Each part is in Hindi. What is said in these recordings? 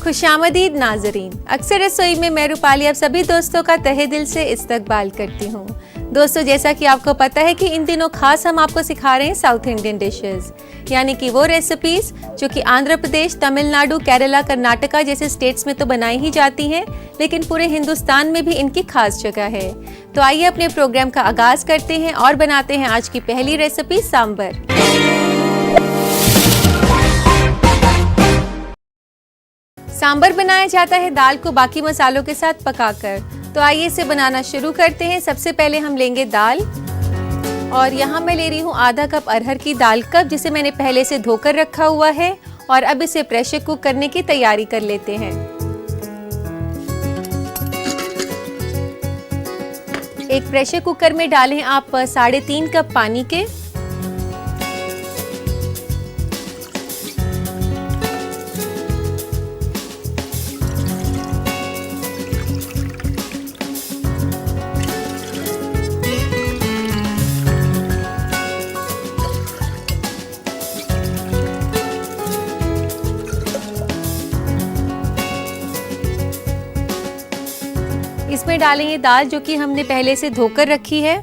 खुशामदीद नाजरीन, अक्सर रसोई में मैं रूपाली आप सभी दोस्तों का तहे दिल से इस्तकबाल करती हूँ। दोस्तों, जैसा कि आपको पता है कि इन दिनों खास हम आपको सिखा रहे हैं साउथ इंडियन डिशेस, यानी कि वो रेसिपीज जो कि आंध्र प्रदेश, तमिलनाडु, केरला, कर्नाटका जैसे स्टेट्स में तो बनाई ही जाती हैं, लेकिन पूरे हिंदुस्तान में भी इनकी खास जगह है। तो आइए अपने प्रोग्राम का आगाज करते हैं और बनाते हैं आज की पहली रेसिपी सांबर। सांबर बनाया जाता है दाल को बाकी मसालों के साथ पकाकर। तो आइए इसे बनाना शुरू करते हैं। सबसे पहले हम लेंगे दाल, और यहाँ मैं ले रही हूँ आधा कप अरहर की दाल कप, जिसे मैंने पहले से धोकर रखा हुआ है। और अब इसे प्रेशर कुक करने की तैयारी कर लेते हैं। एक प्रेशर कुकर में डालें आप 3.5 कप पानी के। इसमें डालेंगे दाल जो कि हमने पहले से धोकर रखी है।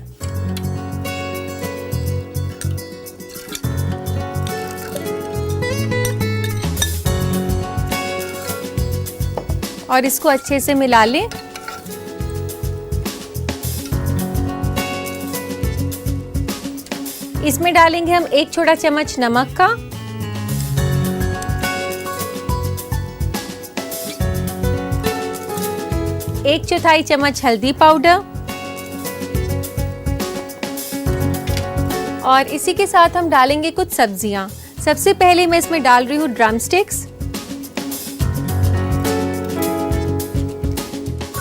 और इसको अच्छे से मिला लें। इसमें डालेंगे हम 1 छोटा चम्मच नमक का, 1/4 चम्मच हल्दी पाउडर, और इसी के साथ हम डालेंगे कुछ सब्जियां। सबसे पहले मैं इसमें डाल रही हूँ ड्रम स्टिक्स।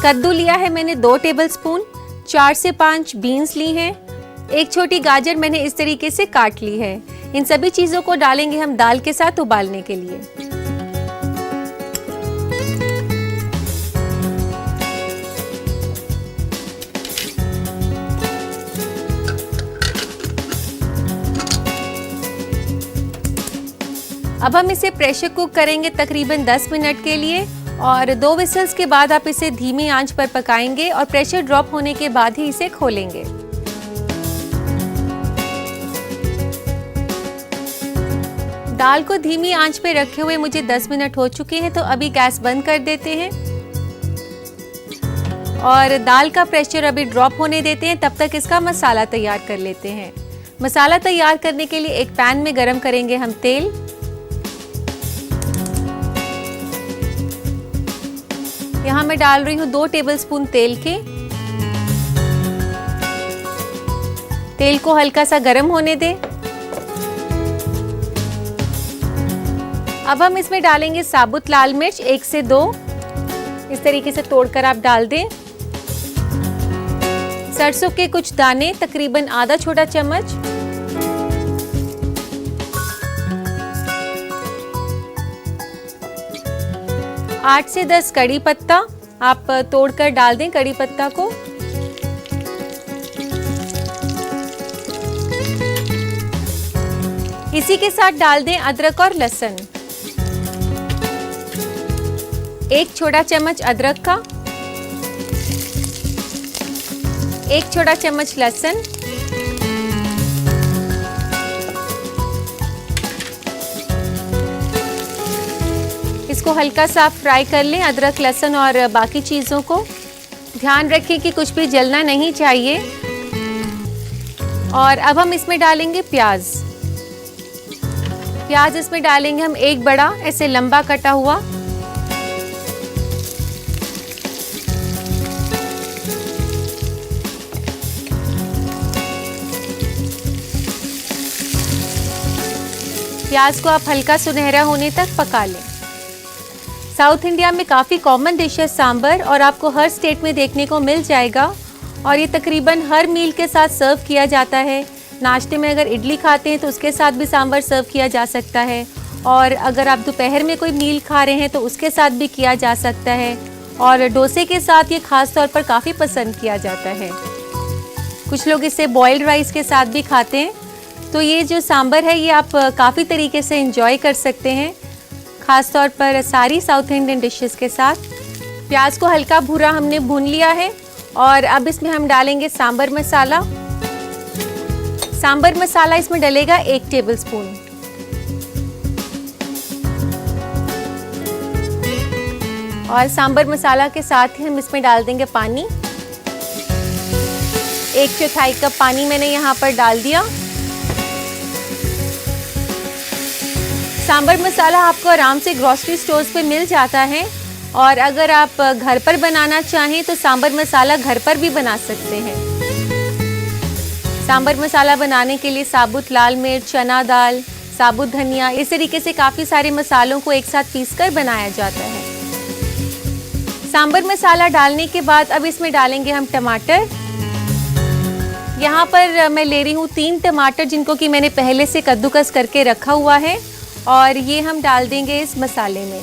कद्दू लिया है मैंने 2 टेबलस्पून, 4 से 5 बीन्स ली हैं, 1 छोटी गाजर मैंने इस तरीके से काट ली है। इन सभी चीजों को डालेंगे हम दाल के साथ उबालने के लिए। अब हम इसे प्रेशर कुक करेंगे तकरीबन 10 मिनट के लिए, और 2 विसल्स के बाद आप इसे धीमी आंच पर पकाएंगे और प्रेशर ड्रॉप होने के बाद ही इसे खोलेंगे। दाल को धीमी आंच पे रखे हुए मुझे 10 मिनट हो चुके हैं, तो अभी गैस बंद कर देते हैं और दाल का प्रेशर अभी ड्रॉप होने देते हैं। तब तक इसका मसाला तैयार कर लेते हैं। मसाला तैयार करने के लिए एक पैन में गरम करेंगे हम तेल। यहाँ मैं डाल रही हूँ 2 टेबलस्पून तेल के। तेल को हल्का सा गरम होने दें। अब हम इसमें डालेंगे साबुत लाल मिर्च 1 से 2, इस तरीके से तोड़कर आप डाल दें। सरसों के कुछ दाने तकरीबन आधा छोटा चम्मच, आठ से 10 कड़ी पत्ता आप तोड़कर डाल दें कड़ी पत्ता को। इसी के साथ डाल दें अदरक और लहसुन, 1 छोटा चम्मच अदरक का, 1 छोटा चम्मच लहसुन, इसको हल्का सा फ्राई कर लें, अदरक, लहसुन और बाकी चीज़ों को। ध्यान रखें कि कुछ भी जलना नहीं चाहिए। और अब हम इसमें डालेंगे प्याज। प्याज इसमें डालेंगे हम 1 बड़ा ऐसे लंबा कटा हुआ। प्याज को आप हल्का सुनहरा होने तक पका लें। साउथ इंडिया में काफ़ी कॉमन डिश है सांबर, और आपको हर स्टेट में देखने को मिल जाएगा। और ये तकरीबन हर मील के साथ सर्व किया जाता है। नाश्ते में अगर इडली खाते हैं तो उसके साथ भी सांबर सर्व किया जा सकता है, और अगर आप दोपहर में कोई मील खा रहे हैं तो उसके साथ भी किया जा सकता है। और डोसे के साथ ये खास तौर पर काफ़ी पसंद किया जाता है। कुछ लोग इसे बॉइल्ड राइस के साथ भी खाते हैं। तो ये जो सांबर है ये आप काफ़ी तरीके से एंजॉय कर सकते हैं। खास तौर पर सारी साउथ इंडियन डिशेस के साथ। प्याज को हल्का भूरा हमने भून लिया है और अब इसमें हम डालेंगे सांबर मसाला। सांबर मसाला इसमें डलेगा 1 टेबलस्पून। और सांबर मसाला के साथ ही हम इसमें डाल देंगे पानी। 1/4 कप पानी मैंने यहाँ पर डाल दिया। सांबर मसाला आपको आराम से ग्रोसरी स्टोर्स पे मिल जाता है और अगर आप घर पर बनाना चाहें तो सांबर मसाला घर पर भी बना सकते हैं। सांबर मसाला बनाने के लिए साबुत लाल मिर्च, चना दाल, साबुत धनिया, इस तरीके से काफ़ी सारे मसालों को एक साथ पीसकर बनाया जाता है। सांबर मसाला डालने के बाद अब इसमें डालेंगे हम टमाटर। यहाँ पर मैं ले रही हूँ 3 टमाटर जिनको कि मैंने पहले से कद्दूकस करके रखा हुआ है और ये हम डाल देंगे इस मसाले में।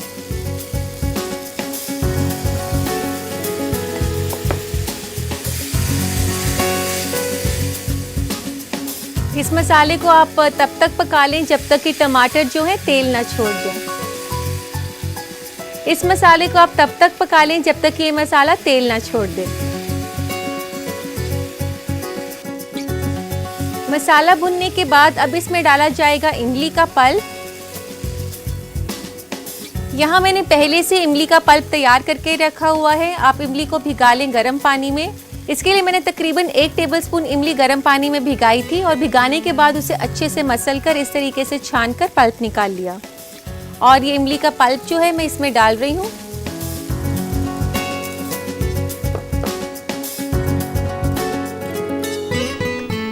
इस मसाले को आप तब तक पका लें जब तक कि टमाटर जो है तेल ना छोड़ दें। इस मसाले को आप तब तक पका लें जब तक कि ये मसाला तेल ना छोड़ दे। मसाला भुनने के बाद अब इसमें डाला जाएगा इमली का पल्प। यहाँ मैंने पहले से इमली का पल्प तैयार करके रखा हुआ है। आप इमली को भिगा लें गर्म पानी में। इसके लिए मैंने तकरीबन 1 टेबलस्पून इमली गर्म पानी में भिगाई थी और भिगाने के बाद उसे अच्छे से मसल कर इस तरीके से छान कर पल्प निकाल लिया। और ये इमली का पल्प जो है मैं इसमें डाल रही हूँ।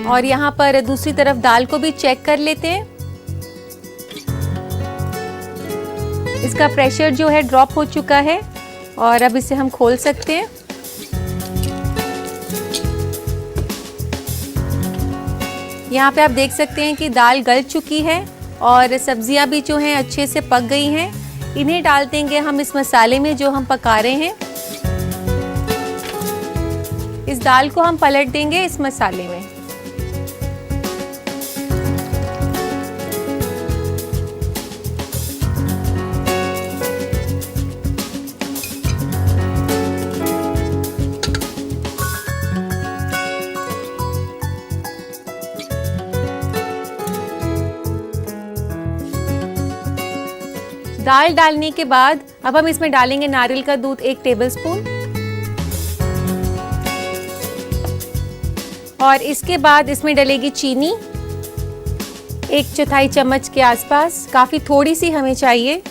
और यहाँ पर दूसरी तरफ दाल को भी चेक कर लेते हैं। इसका प्रेशर जो है ड्रॉप हो चुका है और अब इसे हम खोल सकते हैं। यहाँ पे आप देख सकते हैं कि दाल गल चुकी है और सब्जियां भी जो हैं अच्छे से पक गई हैं। इन्हें डाल देंगे हम इस मसाले में जो हम पका रहे हैं। इस दाल को हम पलट देंगे इस मसाले में। दाल डालने के बाद अब हम इसमें डालेंगे नारियल का दूध 1 टेबलस्पून और इसके बाद इसमें डलेगी चीनी 1/4 चम्मच के आसपास। काफ़ी थोड़ी सी हमें चाहिए।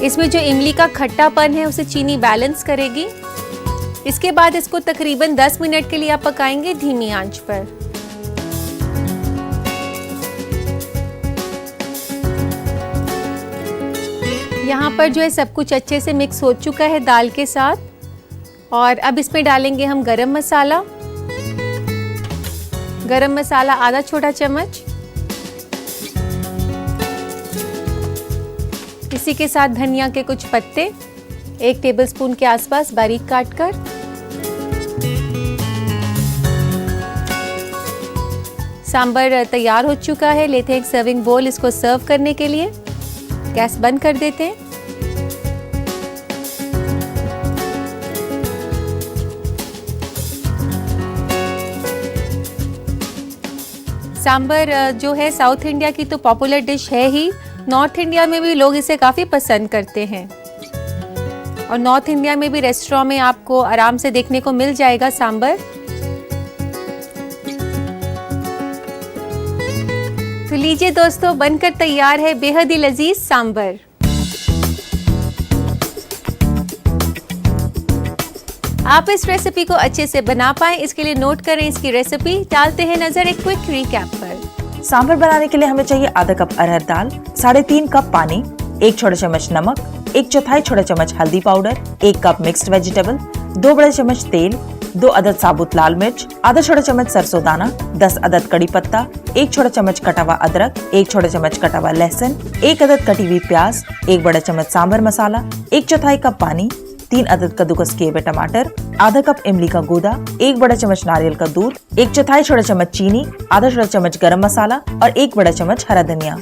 इसमें जो इमली का खट्टापन है उसे चीनी बैलेंस करेगी। इसके बाद इसको तकरीबन 10 मिनट के लिए आप पकाएंगे धीमी आंच पर। यहाँ पर जो है सब कुछ अच्छे से मिक्स हो चुका है दाल के साथ। और अब इसमें डालेंगे हम गरम मसाला। गरम मसाला आधा छोटा चम्मच। इसी के साथ धनिया के कुछ पत्ते 1 टेबलस्पून के आसपास बारीक काटकर। सांबर तैयार हो चुका है। लेते हैं एक सर्विंग बोल इसको सर्व करने के लिए। गैस बंद कर देते हैं। सांबर जो है साउथ इंडिया की तो पॉपुलर डिश है ही। नॉर्थ इंडिया में भी लोग इसे काफ़ी पसंद करते हैं और नॉर्थ इंडिया में भी रेस्टोरेंट में आपको आराम से देखने को मिल जाएगा सांबर। तो लीजिए दोस्तों, बनकर तैयार है बेहद ही लजीज सांबर। आप इस रेसिपी को अच्छे से बना पाएं इसके लिए नोट करें इसकी रेसिपी। डालते हैं नजर एक क्विक रिकैप पर। सांभर बनाने के लिए हमें चाहिए आधा कप अरहर दाल, 3.5 कप पानी, 1 छोटा चम्मच नमक, 1/4 छोटा चम्मच हल्दी पाउडर, 1 कप मिक्स्ड वेजिटेबल, 2 बड़े चम्मच तेल, 2 अदद साबुत लाल मिर्च, आधा छोटा चम्मच सरसों दाना, 10 अदद कड़ी पत्ता, 1 छोटा चम्मच कटा हुआ अदरक, 1 छोटा चम्मच कटा हुआ लहसुन, 1 अदद कटी हुई प्याज, 1 बड़ा चम्मच सांभर मसाला, 1/4 कप पानी, 3 अदद कद्दूकस किए हुए टमाटर, आधा कप इमली का गूदा, 1 बड़ा चम्मच नारियल का दूध, 1/4 छोटा चम्मच चीनी, आधा छोटा चम्मच गरम मसाला और 1 बड़ा चम्मच हरा धनिया।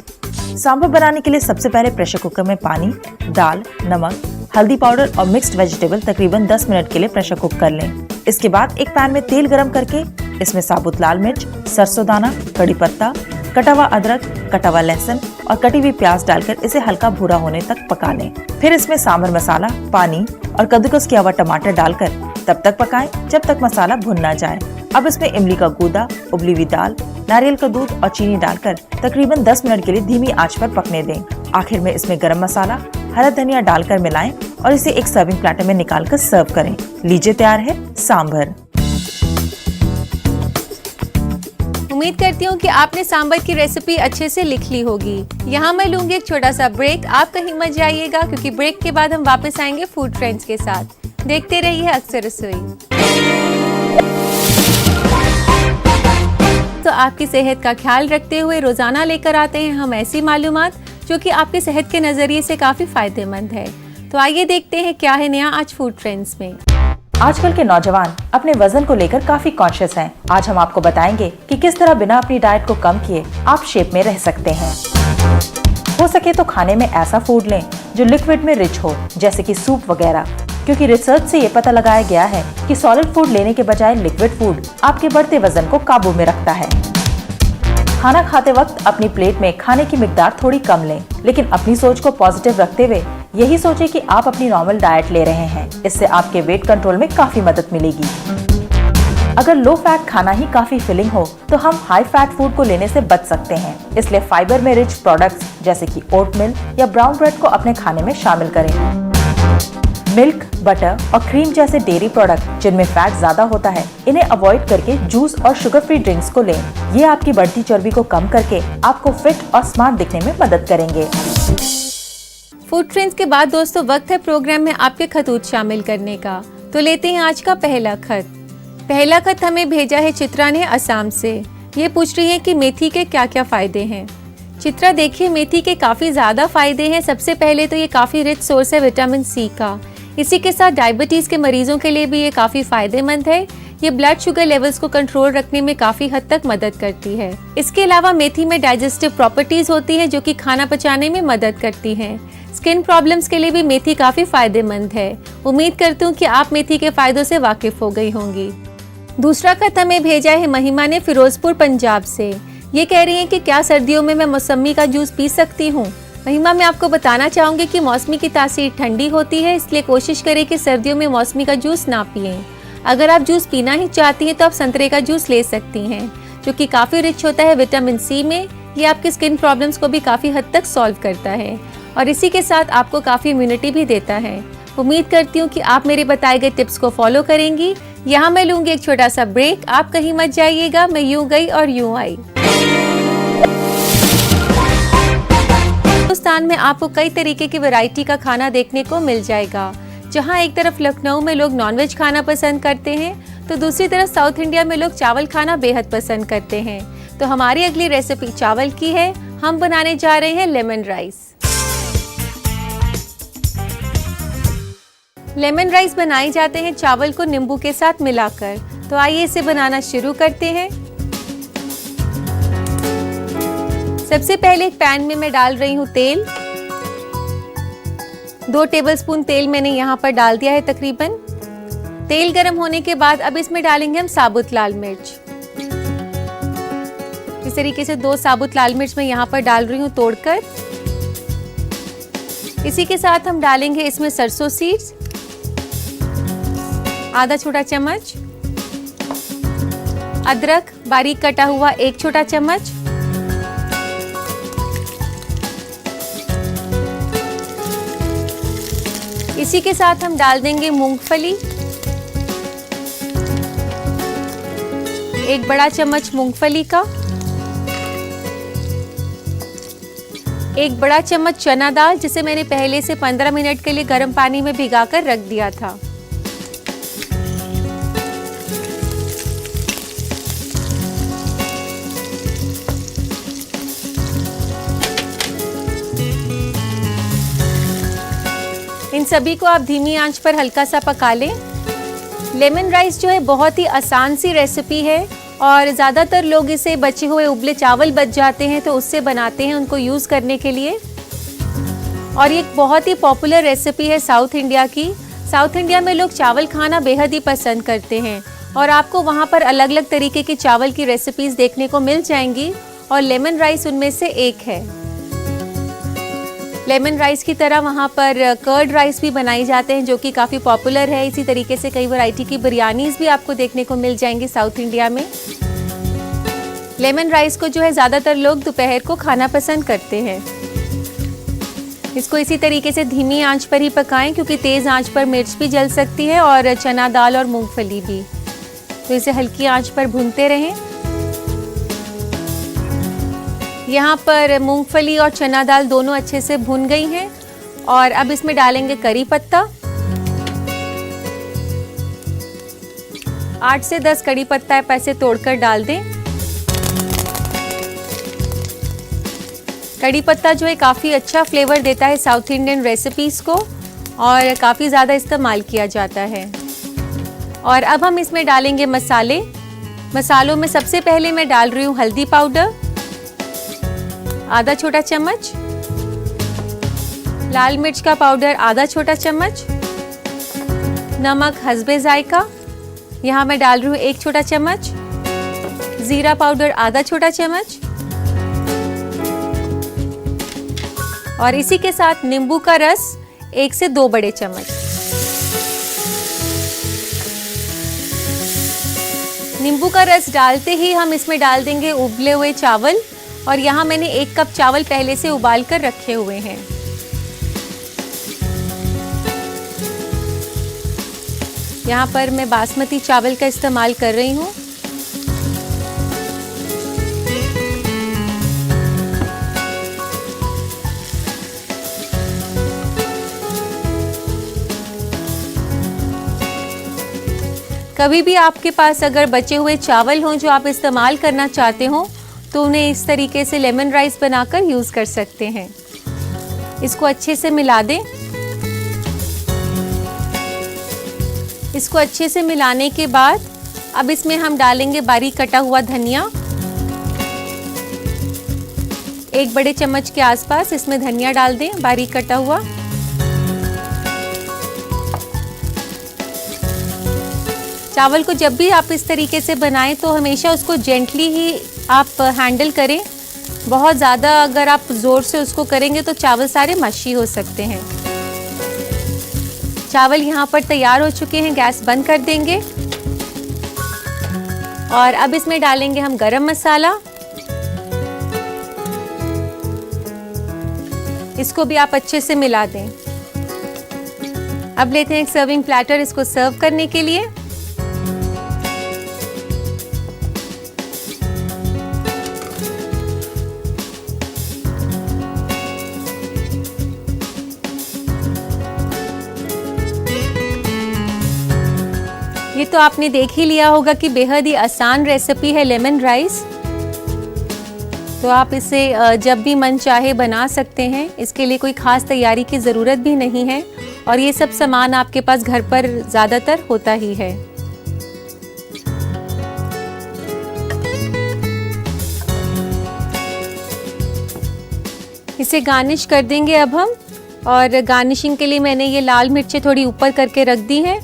सांभर बनाने के लिए सबसे पहले प्रेशर कुकर में पानी, दाल, नमक, हल्दी पाउडर और मिक्स्ड वेजिटेबल तकरीबन 10 मिनट के लिए प्रेशर कुक कर लें। इसके बाद एक पैन में तेल गरम करके इसमें साबुत लाल मिर्च, सरसों दाना, कड़ी पत्ता, कटा हुआ अदरक, कटा हुआ लहसुन और कटी हुई प्याज डालकर इसे हल्का भूरा होने तक पका लें। फिर इसमें सांभर मसाला, पानी और कद्दूकस किया हुआ टमाटर डालकर तब तक पकाएं जब तक मसाला भुन ना जाए। अब इसमें इमली का गूदा, उबली हुई दाल, नारियल का दूध और चीनी डालकर तकरीबन 10 मिनट के लिए धीमी आंच पर पकने दें। आखिर में इसमें गरम मसाला, हरा धनिया डालकर मिलाएं और इसे एक सर्विंग प्लेटर में निकालकर सर्व करें। लीजिए, तैयार है सांभर। उम्मीद करती हूँ कि आपने सांभर की रेसिपी अच्छे से लिख ली होगी। यहाँ मैं लूंगी एक छोटा सा ब्रेक। आप कहीं मत जाइएगा क्योंकि ब्रेक के बाद हम वापस आएंगे फूड ट्रेंड्स के साथ। देखते रहिए अक्सर रसोई। तो आपकी सेहत का ख्याल रखते हुए रोजाना लेकर आते हैं हम ऐसी मालूमात जो कि आपकी सेहत के नजरिए से काफी फायदेमंद है। तो आइए देखते हैं क्या है नया आज फूड ट्रेंड्स में। आजकल के नौजवान अपने वजन को लेकर काफी कॉन्शियस हैं। आज हम आपको बताएंगे कि किस तरह बिना अपनी डाइट को कम किए आप शेप में रह सकते हैं। हो सके तो खाने में ऐसा फूड लें जो लिक्विड में रिच हो, जैसे कि सूप वगैरह, क्योंकि रिसर्च से ये पता लगाया गया है कि सॉलिड फूड लेने के बजाय लिक्विड फूड आपके बढ़ते वजन को काबू में रखता है। खाना खाते वक्त अपनी प्लेट में खाने की मिकदार थोड़ी कम लें, लेकिन अपनी सोच को पॉजिटिव रखते हुए यही सोचें कि आप अपनी नॉर्मल डाइट ले रहे हैं। इससे आपके वेट कंट्रोल में काफी मदद मिलेगी। अगर लो फैट खाना ही काफी फिलिंग हो तो हम हाई फैट फूड को लेने से बच सकते हैं। इसलिए फाइबर में रिच प्रोडक्ट्स जैसे कि ओट मिल या ब्राउन ब्रेड को अपने खाने में शामिल करें। मिल्क, बटर और क्रीम जैसे डेयरी प्रोडक्ट जिनमें फैट ज्यादा होता है, इन्हें अवॉइड करके जूस और शुगर फ्री ड्रिंक्स को लें। ये आपकी बढ़ती चर्बी को कम करके आपको फिट और स्मार्ट दिखने में मदद करेंगे। फूड ट्रेंड्स के बाद दोस्तों वक्त है प्रोग्राम में आपके खतूत शामिल करने का। तो लेते हैं आज का पहला खत। पहला खत हमें भेजा है चित्रा ने असम से। ये पूछ रही है कि मेथी के क्या क्या फायदे हैं। चित्रा देखिए, मेथी के काफी ज्यादा फायदे हैं। सबसे पहले तो ये काफी रिच सोर्स है विटामिन सी का। इसी के साथ डायबिटीज के मरीजों के लिए भी ये काफी फायदेमंद है। ये ब्लड शुगर लेवल्स को कंट्रोल रखने में काफी हद तक मदद करती है। इसके अलावा मेथी में डाइजेस्टिव प्रॉपर्टीज होती हैं जो कि खाना पचाने में मदद करती हैं। स्किन प्रॉब्लम्स के लिए भी मेथी काफी फायदेमंद है। उम्मीद करती हूँ कि आप मेथी के फायदों से वाकिफ हो गई होंगी। दूसरा खत हमें भेजा है महिमा ने फिरोजपुर पंजाब से। ये कह रही है कि क्या सर्दियों में मैं मौसमी का जूस पी सकती हूँ। महिमा, मैं आपको बताना चाहूँगी कि मौसमी की तासीर ठंडी होती है, इसलिए कोशिश करें कि सर्दियों में मौसमी का जूस ना पिएं। अगर आप जूस पीना ही चाहती हैं तो आप संतरे का जूस ले सकती हैं जो कि काफ़ी रिच होता है विटामिन सी में। ये आपकी स्किन प्रॉब्लम्स को भी काफ़ी हद तक सॉल्व करता है और इसी के साथ आपको काफ़ी इम्यूनिटी भी देता है। उम्मीद करती हूँ कि आप मेरे बताए गए टिप्स को फॉलो करेंगी। यहाँ मैं लूँगी एक छोटा सा ब्रेक। आप कहीं मत जाइएगा, मैं यूँ गई और यूँ आई। हिंदुस्तान में आपको कई तरीके की वैरायटी का खाना देखने को मिल जाएगा। जहाँ एक तरफ लखनऊ में लोग नॉनवेज खाना पसंद करते हैं तो दूसरी तरफ साउथ इंडिया में लोग चावल खाना बेहद पसंद करते हैं। तो हमारी अगली रेसिपी चावल की है। हम बनाने जा रहे हैं लेमन राइस। लेमन राइस बनाए जाते हैं चावल को नींबू के साथ मिलाकर। तो आइए इसे बनाना शुरू करते हैं। सबसे पहले एक पैन में मैं डाल रही हूँ तेल। 2 टेबलस्पून तेल मैंने यहाँ पर डाल दिया है तकरीबन। तेल गर्म होने के बाद अब इसमें डालेंगे हम साबुत लाल मिर्च। इस तरीके से 2 साबुत लाल मिर्च मैं यहाँ पर डाल रही हूँ तोड़कर। इसी के साथ हम डालेंगे इसमें सरसों सीड्स, आधा छोटा चम्मच, अदरक बारीक कटा हुआ 1 छोटा चम्मच, इसी के साथ हम डाल देंगे मूंगफली, 1 बड़ा चम्मच मूंगफली का, 1 बड़ा चम्मच चना दाल जिसे मैंने पहले से 15 मिनट के लिए गर्म पानी में भिगाकर रख दिया था। इन सभी को आप धीमी आंच पर हल्का सा पका लें। लेमन राइस जो है बहुत ही आसान सी रेसिपी है और ज़्यादातर लोग इसे बचे हुए उबले चावल बच जाते हैं तो उससे बनाते हैं उनको यूज़ करने के लिए। और ये एक बहुत ही पॉपुलर रेसिपी है साउथ इंडिया की। साउथ इंडिया में लोग चावल खाना बेहद ही पसंद करते हैं और आपको वहाँ पर अलग अलग तरीके की चावल की रेसिपीज़ देखने को मिल जाएंगी और लेमन राइस उनमें से एक है। लेमन राइस की तरह वहाँ पर कर्ड राइस भी बनाई जाते हैं जो कि काफ़ी पॉपुलर है। इसी तरीके से कई वैरायटी की बिरयानीज़ भी आपको देखने को मिल जाएंगी साउथ इंडिया में। लेमन राइस को जो है ज़्यादातर लोग दोपहर को खाना पसंद करते हैं। इसको इसी तरीके से धीमी आंच पर ही पकाएं क्योंकि तेज़ आंच पर मिर्च भी जल सकती है और चना दाल और मूंगफली भी, तो इसे हल्की आंच पर भूनते रहें। यहाँ पर मूंगफली और चना दाल दोनों अच्छे से भुन गई हैं और अब इसमें डालेंगे करी पत्ता। 8 से 10 कड़ी पत्ता आप ऐसे तोड़कर डाल दें। कड़ी पत्ता जो है काफ़ी अच्छा फ्लेवर देता है साउथ इंडियन रेसिपीज़ को और काफ़ी ज़्यादा इस्तेमाल किया जाता है। और अब हम इसमें डालेंगे मसाले। मसालों में सबसे पहले मैं डाल रही हूँ हल्दी पाउडर आधा छोटा चम्मच, लाल मिर्च का पाउडर आधा छोटा चम्मच, नमक हस्बे जायका यहाँ मैं डाल रही हूँ 1 छोटा चम्मच, जीरा पाउडर आधा छोटा चम्मच और इसी के साथ नींबू का रस 1 से 2 बड़े चम्मच। नींबू का रस डालते ही हम इसमें डाल देंगे उबले हुए चावल और यहाँ मैंने 1 कप चावल पहले से उबाल कर रखे हुए हैं। यहाँ पर मैं बासमती चावल का इस्तेमाल कर रही हूँ। कभी भी आपके पास अगर बचे हुए चावल हों जो आप इस्तेमाल करना चाहते हो तो उन्हें इस तरीके से लेमन राइस बनाकर यूज़ कर सकते हैं। इसको अच्छे से मिला दें। इसको अच्छे से मिलाने के बाद अब इसमें हम डालेंगे बारीक कटा हुआ धनिया। 1 बड़े चम्मच के आसपास इसमें धनिया डाल दें बारीक कटा हुआ। चावल को जब भी आप इस तरीके से बनाएं तो हमेशा उसको जेंटली ही आप हैंडल करें। बहुत ज़्यादा अगर आप ज़ोर से उसको करेंगे तो चावल सारे मशी हो सकते हैं। चावल यहाँ पर तैयार हो चुके हैं, गैस बंद कर देंगे और अब इसमें डालेंगे हम गरम मसाला। इसको भी आप अच्छे से मिला दें। अब लेते हैं एक सर्विंग प्लेटर इसको सर्व करने के लिए। ये तो आपने देख ही लिया होगा कि बेहद ही आसान रेसिपी है लेमन राइस। तो आप इसे जब भी मन चाहे बना सकते हैं। इसके लिए कोई खास तैयारी की ज़रूरत भी नहीं है और ये सब सामान आपके पास घर पर ज़्यादातर होता ही है। इसे गार्निश कर देंगे अब हम और गार्निशिंग के लिए मैंने ये लाल मिर्चें थोड़ी ऊपर करके रख दी हैं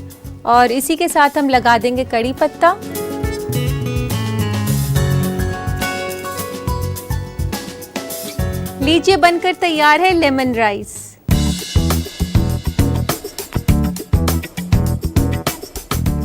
और इसी के साथ हम लगा देंगे कड़ी पत्ता। लीजिए बनकर तैयार है लेमन राइस।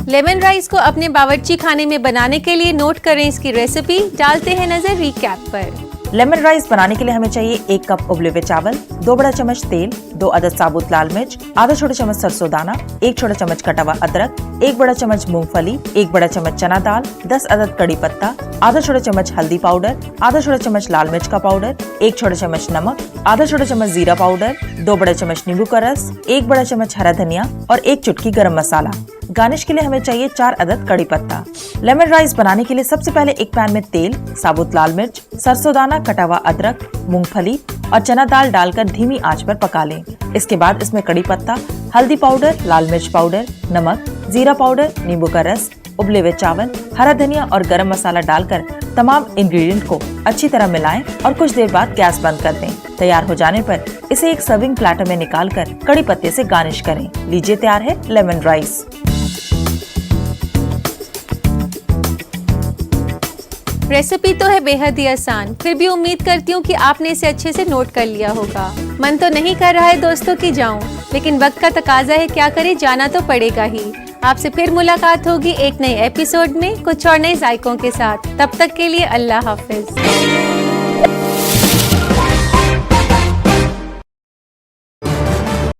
लेमन राइस को अपने बावर्ची खाने में बनाने के लिए नोट करें इसकी रेसिपी। डालते हैं नजर रिकैप पर। लेमन राइस बनाने के लिए हमें चाहिए 1 कप उबले हुए चावल, 2 बड़ा चम्मच तेल, 2 अदद साबुत लाल मिर्च, आधा छोटा चम्मच सरसों दाना, 1 छोटा चम्मच कटा हुआ अदरक, 1 बड़ा चम्मच मूंगफली, 1 बड़ा चम्मच चना दाल, 10 अदद कड़ी पत्ता, आधा छोटा चम्मच हल्दी पाउडर, आधा छोटा चम्मच लाल मिर्च का पाउडर, 1 छोटा चम्मच नमक, आधा छोटा चम्मच जीरा पाउडर, 2 बड़ा चम्मच नींबू का रस, 1 बड़ा चम्मच हरा धनिया और 1 चुटकी गरम मसाला। गार्निश के लिए हमें चाहिए 4 अदद कड़ी पत्ता। लेमन राइस बनाने के लिए सबसे पहले एक पैन में तेल, साबुत लाल मिर्च, सरसों दाना, कटा हुआ अदरक, मूंगफली और चना दाल डालकर धीमी आंच पर पका लें। इसके बाद इसमें कड़ी पत्ता, हल्दी पाउडर, लाल मिर्च पाउडर, नमक, जीरा पाउडर, नींबू का रस, उबले हुए चावल हरा धनिया और गरम मसाला डालकर तमाम इंग्रेडिएंट को अच्छी तरह मिलाएं और कुछ देर बाद गैस बंद कर दें। तैयार हो जाने पर इसे एक सर्विंग प्लेटर में निकालकर कड़ी पत्ते से गार्निश करें। लीजिए तैयार है लेमन राइस। रेसिपी तो है बेहद ही आसान, फिर भी उम्मीद करती हूँ कि आपने इसे अच्छे से नोट कर लिया होगा। मन तो नहीं कर रहा है दोस्तों कि जाऊं, लेकिन वक्त का तकाजा है, क्या करें, जाना तो पड़ेगा ही। आपसे फिर मुलाकात होगी एक नए एपिसोड में कुछ और नए जायकों के साथ। तब तक के लिए अल्लाह हाफिज।